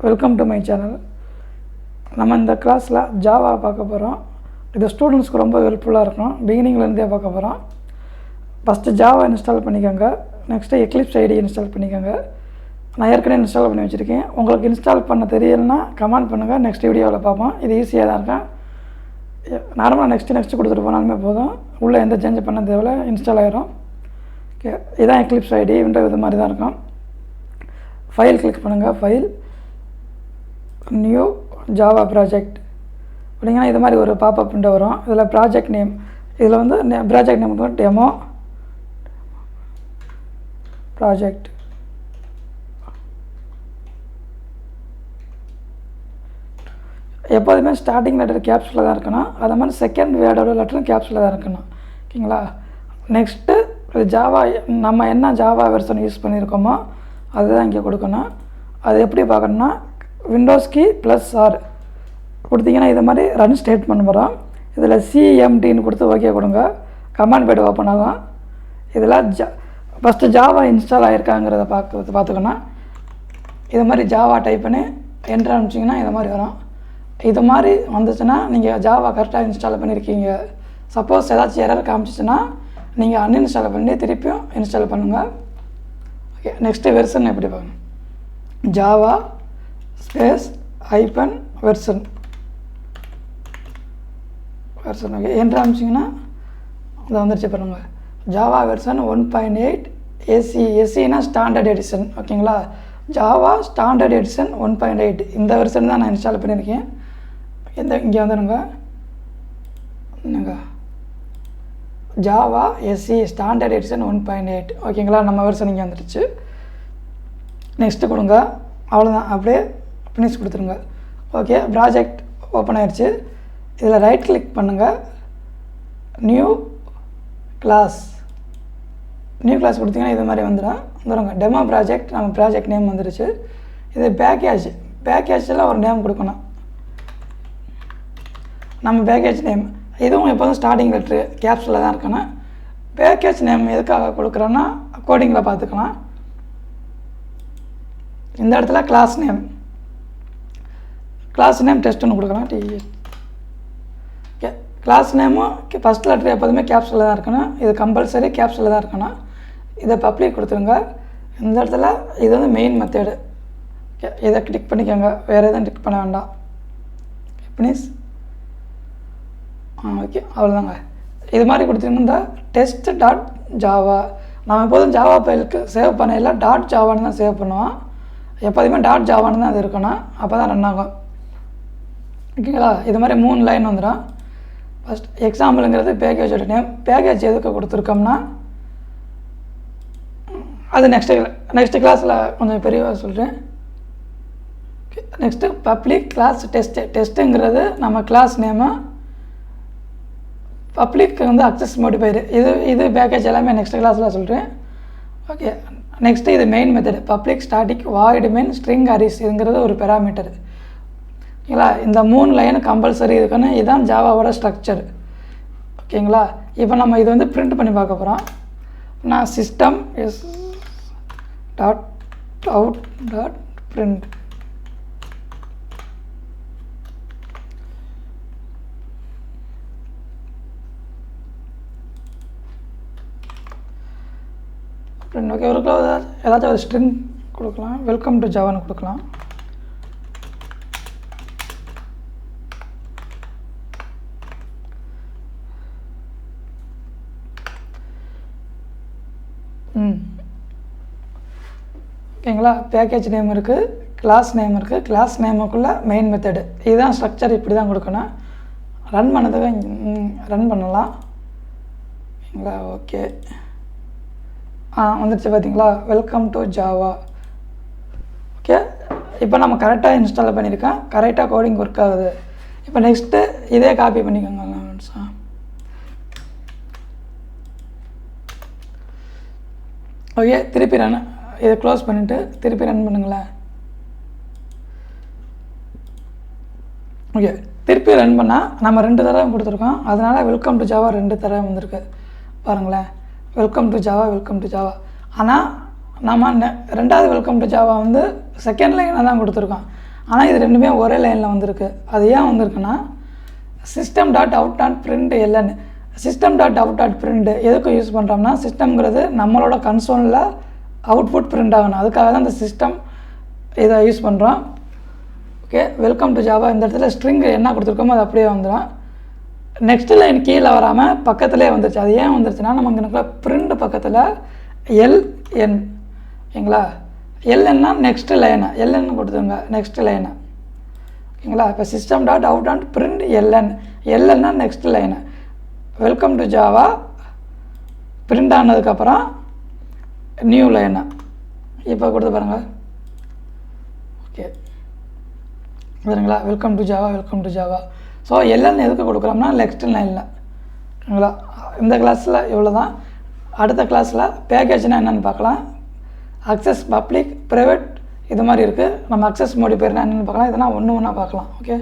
Welcome to my channel. நம்ம இந்த கிளாஸில் ஜாவா பார்க்க போகிறோம். இது ஸ்டூடெண்ட்ஸ்க்கு ரொம்ப ஹெல்ப்ஃபுல்லாக இருக்கும். பிகினிங்லேருந்தே பார்க்க போகிறோம். ஃபஸ்ட்டு ஜாவா இன்ஸ்டால் பண்ணிக்கோங்க. நெக்ஸ்ட்டு எக்லிப்ஸ் ஐடி இன்ஸ்டால் பண்ணிக்கோங்க. நான் ஏற்கனவே இன்ஸ்டால் பண்ணி வச்சுருக்கேன். உங்களுக்கு இன்ஸ்டால் பண்ண தெரியலைன்னா கமெண்ட் பண்ணுங்கள். நெக்ஸ்ட் வீடியோவில் பார்ப்போம். இது ஈஸியாக தான் இருக்கும். நார்மலாக நெக்ஸ்ட்டு கொடுத்துட்டு போனாலுமே போதும். உள்ளே எந்த சேஞ்ச் பண்ண தேவையில்ல, இன்ஸ்டால் ஆகிரும். ஓகே, இதுதான் எக்லிப்ஸ் ஐடி. விண்டோ இது மாதிரி தான் இருக்கும். ஃபைல் கிளிக் பண்ணுங்கள். ஃபைல், நியூ ஜாவா ப்ராஜெக்ட் அப்படிங்கன்னா இது மாதிரி ஒரு பாப்அப் விண்டோ வரும். இதில் ப்ராஜெக்ட் நேம், இதில் வந்து ப்ராஜெக்ட் நேம் வந்து டெமோ ப்ராஜெக்ட். எப்போதுமே ஸ்டார்டிங் லெட்டர் கேப்ஸில் தான் இருக்கணும். அது மாதிரி செகண்ட் வேர்டோட லெட்டரும் கேப்ஸில் தான் இருக்கணும். ஓகேங்களா? நெக்ஸ்ட்டு ஜாவா, நம்ம என்ன ஜாவா வெர்ஷன் யூஸ் பண்ணியிருக்கோமோ அதுதான் இங்கே கொடுக்கணும். அது எப்படி பார்க்கணுன்னா, விண்டோஸ் கீ +R கொடுத்தீங்கன்னா இது மாதிரி ரன் ஸ்டேட்மெண்ட் வரும். இதில் CMDன்னு கொடுத்து ஓகே கொடுங்க. கமாண்ட் பேட் ஓப்பன் ஆகும். இதில் ஃபஸ்ட்டு ஜாவா இன்ஸ்டால் ஆகிருக்காங்கிறத பார்த்துக்கணும். இது மாதிரி ஜாவா டைப் பண்ணி என்ட்ரு அனுப்பிச்சிங்கன்னா இது மாதிரி வரும். இது மாதிரி வந்துச்சுன்னா நீங்கள் ஜாவா கரெக்டாக இன்ஸ்டால் பண்ணியிருக்கீங்க. சப்போஸ் ஏதாச்சும் எரர் காமிச்சிச்சுன்னா நீங்கள் அன்இன்ஸ்டால் பண்ணி திருப்பியும் இன்ஸ்டால் பண்ணுங்கள். ஓகே, நெக்ஸ்ட்டு வெர்ஷன் எப்படி பார்க்கணும். Java space hyphen version. Okay, enter அனுப்பிச்சிங்கன்னா அதை வந்துருச்சு பாருங்கள். ஜாவா வெர்ஷன் 1.8 எஸ்சினா ஸ்டாண்டர்ட் எடிஷன். ஓகேங்களா? ஜாவா ஸ்டாண்டர்ட் எடிஷன் 1.8 இந்த வெர்ஷன் தான் நான் இன்ஸ்டால் பண்ணியிருக்கேன். இங்கே வந்துடுங்க. என்னங்க, ஜாவா எஸ்சி ஸ்டாண்டர்ட் எடிஷன் 1.8. ஓகேங்களா? நம்ம வெர்ஷன் இங்கே வந்துடுச்சு. நெக்ஸ்ட்டு கொடுங்க. அவ்வளோதான், அப்படியே ஃபினிஷ் கொடுத்துருங்க. ஓகே, ப்ராஜெக்ட் ஓப்பன் ஆகிடுச்சு. இதில் ரைட் கிளிக் பண்ணுங்கள். நியூ கிளாஸ் கொடுத்தீங்கன்னா இது மாதிரி வந்துடுங்க. டெமோ ப்ராஜெக்ட், நம்ம ப்ராஜெக்ட் நேம் வந்துடுச்சு. இது பேக்கேஜில் ஒரு நேம் கொடுக்கணும். நம்ம பேக்கேஜ் நேம் இதுவும் எப்போதும் ஸ்டார்டிங் லெட்ரு கேப்ஸில் தான் இருக்கணும். பேக்கேஜ் நேம் எதுக்காக கொடுக்குறோன்னா கோடிங்கில் பார்த்துக்கலாம். இந்த இடத்துல கிளாஸ் நேம் டெஸ்ட்டுன்னு கொடுக்கலாம். கிளாஸ் நேமும் ஃபஸ்ட் லெட்ரு எப்போதுமே கேப்ஸில் தான் இருக்கணும். இது கம்பல்சரி கேப்ஸில் தான் இருக்கணும். இதை பப்ளிக் கொடுத்துருங்க. இந்த இடத்துல இது வந்து மெயின் மெத்தேடு. இதை கிளிக் பண்ணிக்கோங்க. வேறு எதுவும் கிளிக் பண்ண வேண்டாம். ஃபினிஷ். ஓகே, அவ்வளோதாங்க. இது மாதிரி கொடுத்தீங்கன்னா test.java. நம்ம எப்போதும் ஜாவா ஃபைலுக்கு சேவ் பண்ணல .javaன்னு தான் சேவ் பண்ணுவோம். எப்போதுமே .javaன்னு தான் அது இருக்கணும். அப்போ தான் ரன் ஆகும். ஓகேங்களா? இது மாதிரி 3 லைன் வந்துடும். ஃபஸ்ட் எக்ஸாம்பிளுங்கிறது பேக்கேஜோட நேம். பேக்கேஜ் எதுக்கு கொடுத்துருக்கோம்னா அது நெக்ஸ்ட் கிளாஸில் கொஞ்சம் பெரியவாக சொல்கிறேன். நெக்ஸ்ட்டு பப்ளிக் கிளாஸ் டெஸ்ட்டுங்கிறது நம்ம கிளாஸ் நேமு. பப்ளிக் வந்து அக்சஸ் மோடிஃபைடு. இது பேக்கேஜ் எல்லாமே நெக்ஸ்ட் கிளாஸில் சொல்கிறேன். ஓகே, நெக்ஸ்ட்டு இது main method. Public static void main string arrays இதுங்கிறது ஒரு பெராமீட்டர். ஓகேங்களா? இந்த 3 லைனு கம்பல்சரி இருக்குன்னு. இதுதான் ஜாவாவோட ஸ்ட்ரக்சர். ஓகேங்களா? இப்போ நம்ம இது வந்து பிரிண்ட் பண்ணி பார்க்க போகிறோம். நான் சிஸ்டம் .out.print. ஓகே, ஒரு ஏதாச்சும் ஒரு ஸ்ட்ரிங் கொடுக்கலாம். வெல்கம் டு ஜாவான்னு கொடுக்கலாம். ஓகேங்களா? பேக்கேஜ் நேம் இருக்குது, கிளாஸ் நேம் இருக்குது. கிளாஸ் நேமுக்குள்ளே மெயின் மெத்தடு. இதுதான் ஸ்ட்ரக்சர். இப்படி தான் கொடுக்கணும். ரன் ரன் பண்ணலாம். ஓகேங்களா? ஓகே, வந்துடுச்சு பார்த்தீங்களா? Welcome to Java. ஓகே, இப்போ நம்ம கரெக்டாக இன்ஸ்டால் பண்ணியிருக்கேன். கரெக்டாக கோடிங் ஒர்க் ஆகுது. இப்போ நெக்ஸ்ட்டு இதே காப்பி பண்ணிக்கோங்க. ஓகே, திருப்பி இதை க்ளோஸ் பண்ணிவிட்டு திருப்பி ரன் பண்ணுங்களேன். ஓகே, திருப்பி ரன் பண்ணால் நம்ம 2 தடவை கொடுத்துருக்கோம். அதனால் வெல்கம் டு ஜாவா 2 தடவை வந்திருக்கு பாருங்களேன். Welcome to Java. ஆனால் நம்ம ரெண்டாவது வெல்கம் டு ஜாவா வந்து செகண்ட் லைனாக தான் கொடுத்துருக்கோம். ஆனால் இது ரெண்டுமே ஒரே லைனில் வந்திருக்கு. அது ஏன் வந்திருக்குன்னா system.out.println system.out.print எதுக்கு யூஸ் பண்ணுறோம்னா சிஸ்டம்ங்கிறது நம்மளோட கன்சோலில் அவுட்புட் பிரிண்ட் ஆகணும். அதுக்காக தான் இந்த சிஸ்டம் இதை யூஸ் பண்ணுறோம். Okay, welcome to Java. இந்த இடத்துல ஸ்ட்ரிங் என்ன கொடுத்துருக்கோமோ அது அப்படியே வந்துடும். நெக்ஸ்ட் லைன் கீழே வராமல் பக்கத்துலேயே வந்துருச்சு. அது ஏன் வந்துருச்சுன்னா நமக்கு எனக்கு பிரிண்ட் பக்கத்தில் எல்என் ஓகேங்களா. எல்என்னா நெக்ஸ்ட் லைனு, எல்என்னு கொடுத்துருங்க நெக்ஸ்ட் லைனு ஓகேங்களா. இப்போ system.out.println எல்என்னா next line. Welcome to Java print ஆனதுக்கப்புறம் நியூ லைனு இப்போ கொடுத்து பாருங்கள். ஓகே சரிங்களா. Welcome to Java. So L N எதுக்கு கொடுக்குறோம்னா நெக்ஸ்ட் லைனில் ஓகேங்களா. இந்த கிளாஸில் இவ்வளோ தான். அடுத்த கிளாஸில் பேக்கேஜ்னால் என்னென்னு பார்க்கலாம். அக்சஸ் பப்ளிக் ப்ரைவேட் இது மாதிரி இருக்குது. நம்ம அக்சஸ் மோடி பேர்னா என்னென்னு பார்க்கலாம். இதெல்லாம் ஒன்று ஒன்றா பார்க்கலாம். ஓகே.